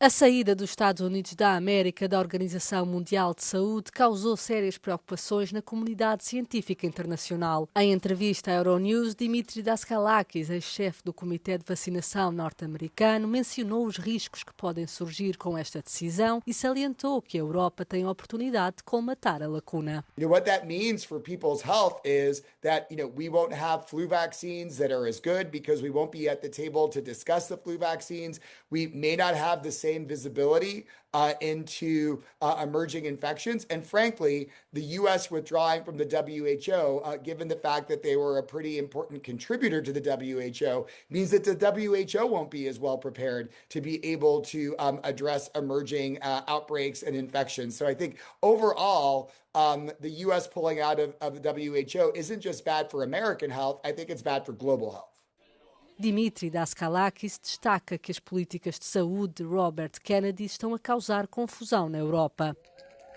A saída dos Estados Unidos da América da Organização Mundial de Saúde causou sérias preocupações na comunidade científica internacional. Em entrevista à Euronews, Dimitri Daskalakis, ex-chefe do Comitê de Vacinação norte-americano, mencionou os riscos que podem surgir com esta decisão e salientou que a Europa tem a oportunidade de colmatar a lacuna. What that means for people's health is that, we won't have flu vaccines that are as good because we won't be at the table to discuss the flu vaccines. We may not have the same visibility into emerging infections. And frankly, the U.S. withdrawing from the WHO, given the fact that they were a pretty important contributor to the WHO, means that the WHO won't be as well prepared to be able to address emerging outbreaks and infections. So I think overall, the U.S. pulling out of the WHO isn't just bad for American health, I think it's bad for global health. Dimitri Daskalakis destaca que as políticas de saúde de Robert Kennedy estão a causar confusão na Europa.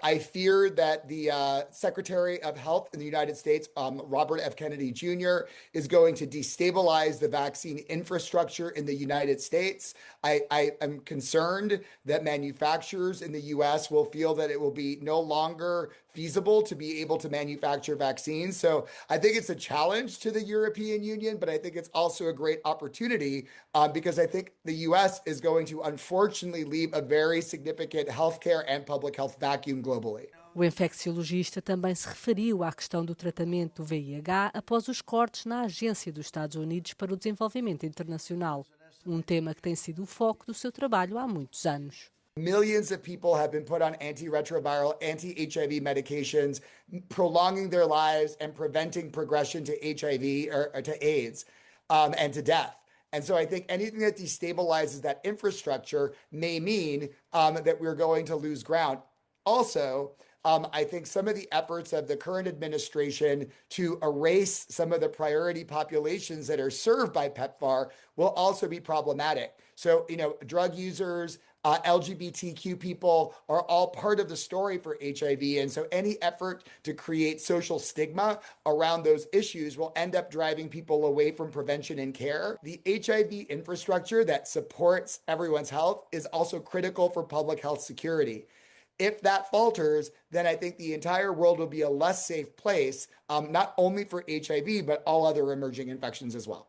I fear that the Secretary of Health in the United States, Robert F. Kennedy Jr., is going to destabilize the vaccine infrastructure in the United States. I am concerned that manufacturers in the U.S. will feel that it will be no longer feasible to be able to manufacture vaccines. So I think it's a challenge to the European Union, but I think it's also a great opportunity because I think the U.S. is going to unfortunately leave a very significant healthcare and public health vacuum globally. O infecciologista também se referiu à questão do tratamento do VIH após os cortes na Agência dos Estados Unidos para o Desenvolvimento Internacional, um tema que tem sido o foco do seu trabalho há muitos anos. Millions of people have been put on antiretroviral, anti-HIV medications, prolonging their lives and preventing progression to HIV or to AIDS and to death. And so I think anything that destabilizes that infrastructure may mean that we're going to lose ground. Also, I think some of the efforts of the current administration to erase some of the priority populations that are served by PEPFAR will also be problematic. So, drug users, LGBTQ people are all part of the story for HIV. And so any effort to create social stigma around those issues will end up driving people away from prevention and care. The HIV infrastructure that supports everyone's health is also critical for public health security. If that falters, then I think the entire world will be a less safe place, not only for HIV, but all other emerging infections as well.